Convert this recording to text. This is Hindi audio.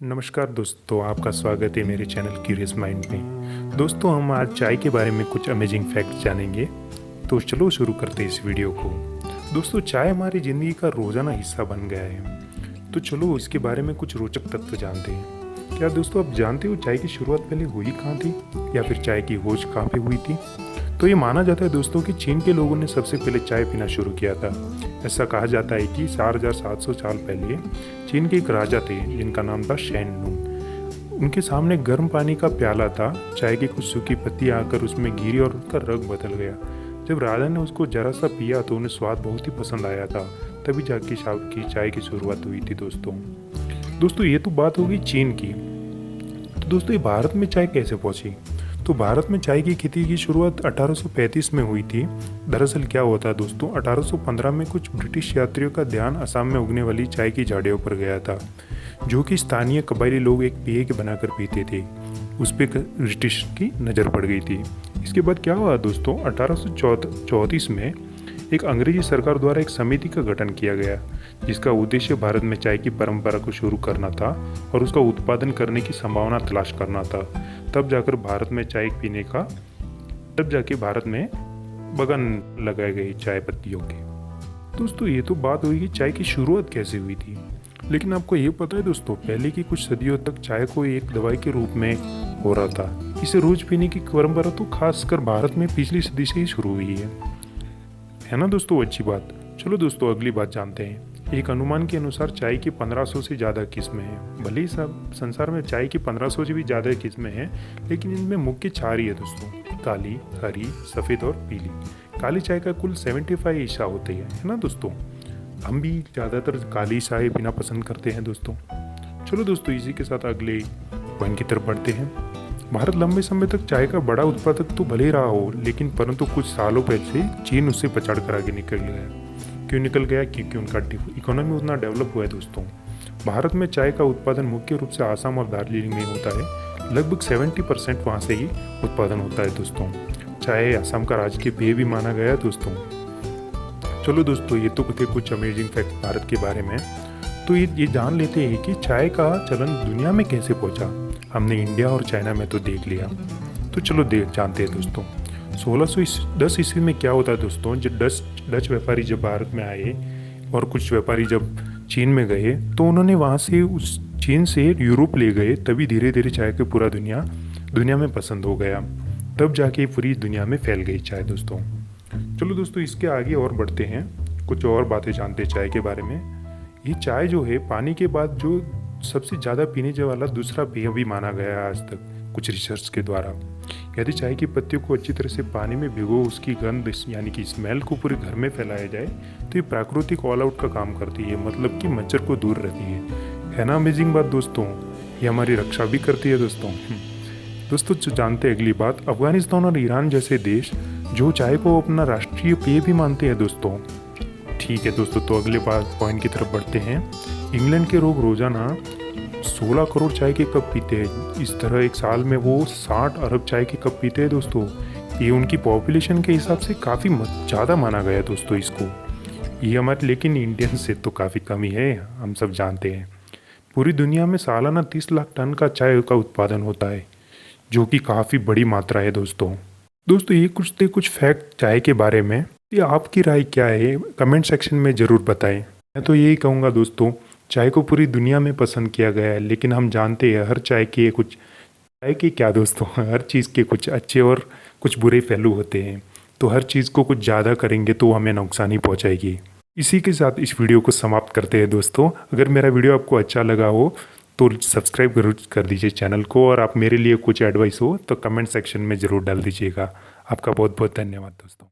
नमस्कार दोस्तों, आपका स्वागत है मेरे चैनल क्यूरियस माइंड में। दोस्तों, हम आज चाय के बारे में कुछ अमेजिंग फैक्ट्स जानेंगे। तो चलो शुरू करते हैं इस वीडियो को। दोस्तों, चाय हमारी ज़िंदगी का रोज़ाना हिस्सा बन गया है। तो चलो इसके बारे में कुछ रोचक तथ्य जानते हैं। क्या दोस्तों आप जानते हो चाय की शुरुआत पहले हुई कहाँ थी, या फिर चाय की खोज कहाँ पे हुई थी? तो ये माना जाता है दोस्तों कि चीन के लोगों ने सबसे पहले चाय पीना शुरू किया था। ऐसा कहा जाता है कि 4700 साल पहले चीन के एक राजा थे जिनका नाम था शेन लुंग। उनके सामने गर्म पानी का प्याला था, चाय की कुछ सूखी पत्तियां आकर उसमें गिरी और उसका रंग बदल गया। जब राजा ने उसको जरा सा पिया तो उन्हें स्वाद बहुत ही पसंद आया था। तभी जाके की चाय की शुरुआत हुई थी दोस्तों ये तो बात होगी चीन की। तो दोस्तों, ये भारत में चाय कैसे पहुंची? तो भारत में चाय की खेती की शुरुआत 1835 में हुई थी। दरअसल क्या हुआ था दोस्तों, 1815 में कुछ ब्रिटिश यात्रियों का ध्यान असम में उगने वाली चाय की झाड़ियों पर गया था, जो कि स्थानीय कबायली लोग एक पेय के बनाकर पीते थे। उस पर ब्रिटिश की नज़र पड़ गई थी। इसके बाद क्या हुआ दोस्तों, 1834 में एक अंग्रेजी सरकार द्वारा एक समिति का गठन किया गया, जिसका उद्देश्य भारत में चाय की परंपरा को शुरू करना था और उसका उत्पादन करने की संभावना तलाश करना था। तब जाके भारत में बगान लगाए गए चाय पत्तियों के। दोस्तों, ये तो बात हुई कि चाय की शुरुआत कैसे हुई थी। लेकिन आपको ये पता है दोस्तों, पहले की कुछ सदियों तक चाय को एक दवाई के रूप में हो रहा था। इसे रोज पीने की परंपरा तो खासकर भारत में पिछली सदी से ही शुरू हुई है ना दोस्तों। अच्छी बात। चलो दोस्तों, अगली बात जानते हैं। एक अनुमान के अनुसार चाय की 1500 से ज़्यादा किस्में हैं। भले ही सब संसार में चाय की 1500 से भी ज़्यादा किस्में हैं, लेकिन इनमें मुख्य 4 ही है दोस्तों: काली, हरी, सफ़ेद और पीली। काली चाय का कुल 75 हिस्सा होते हैं, है ना दोस्तों। हम भी ज़्यादातर काली चाय पीना पसंद करते हैं दोस्तों। चलो दोस्तों, इसी के साथ अगले पॉइंट की तरफ बढ़ते हैं। भारत लंबे समय तक चाय का बड़ा उत्पादक तो भले ही रहा हो, लेकिन परंतु कुछ सालों पहले चीन उससे पछाड़ कर आगे निकल गया। क्यों निकल गया? क्योंकि उनका इकोनॉमी उतना डेवलप हुआ है दोस्तों। भारत में चाय का उत्पादन मुख्य रूप से आसाम और दार्जिलिंग में होता है। लगभग 70% वहाँ से ही उत्पादन होता है दोस्तों। चाय आसाम का राजकीय पेय भी माना गया है दोस्तों। चलो दोस्तों, ये तो थे कुछ अमेजिंग फैक्ट भारत के बारे में। तो ये जान लेते हैं कि चाय का चलन दुनिया में कैसे पहुंचा। हमने इंडिया और चाइना में तो देख लिया, तो चलो जानते हैं दोस्तों। 1610 ईस्वी में क्या होता है दोस्तों, जब डच व्यापारी जब भारत में आए और कुछ व्यापारी जब चीन में गए, तो उन्होंने वहाँ से उस चीन से यूरोप ले गए। तभी धीरे धीरे चाय की पूरा दुनिया में पसंद हो गया। तब जाके पूरी दुनिया में फैल गई चाय दोस्तों। चलो दोस्तों, इसके आगे और बढ़ते हैं, कुछ और बातें जानते हैं चाय के बारे में। ये चाय जो है पानी के बाद जो सबसे ज़्यादा पीने वाला दूसरा पेय भी माना गया है आज तक कुछ रिसर्च के द्वारा। यदि चाय की पत्तियों को अच्छी तरह से पानी में भिगो उसकी गंध यानी कि स्मेल को पूरे घर में फैलाया जाए, तो ये प्राकृतिक ऑल आउट का काम करती है, मतलब कि मच्छर को दूर रहती है ना। अमेजिंग बात दोस्तों, ये हमारी रक्षा भी करती है दोस्तों। दोस्तों, जो जानते हैं अगली बात, अफगानिस्तान और ईरान जैसे देश जो चाय को अपना राष्ट्रीय पेय भी मानते हैं दोस्तों। ठीक है दोस्तों, तो अगले पॉइंट की तरफ बढ़ते हैं। इंग्लैंड के लोग रोजाना 16 करोड़ चाय के कप पीते हैं। इस तरह एक साल में वो 60 अरब चाय के कप पीते हैं दोस्तों। ये उनकी पॉपुलेशन के हिसाब से काफ़ी ज़्यादा माना गया दोस्तों इसको। ये हमारे लेकिन इंडियन से तो काफ़ी कम ही है, हम सब जानते हैं। पूरी दुनिया में सालाना 30 लाख टन का चाय का उत्पादन होता है, जो कि काफ़ी बड़ी मात्रा है दोस्तों। ये कुछ फैक्ट चाय के बारे में। ये आपकी राय क्या है, कमेंट सेक्शन में ज़रूर बताएं। मैं तो यही कहूँगा दोस्तों, चाय को पूरी दुनिया में पसंद किया गया है, लेकिन हम जानते हैं हर चाय के क्या दोस्तों, हर चीज़ के कुछ अच्छे और कुछ बुरे पहलू होते हैं। तो हर चीज़ को कुछ ज़्यादा करेंगे तो हमें नुकसान ही पहुँचाएगी। इसी के साथ इस वीडियो को समाप्त करते हैं दोस्तों। अगर मेरा वीडियो आपको अच्छा लगा हो तो सब्सक्राइब जरूर कर दीजिए चैनल को, और आप मेरे लिए कुछ एडवाइस हो तो कमेंट सेक्शन में ज़रूर डाल दीजिएगा। आपका बहुत बहुत धन्यवाद दोस्तों।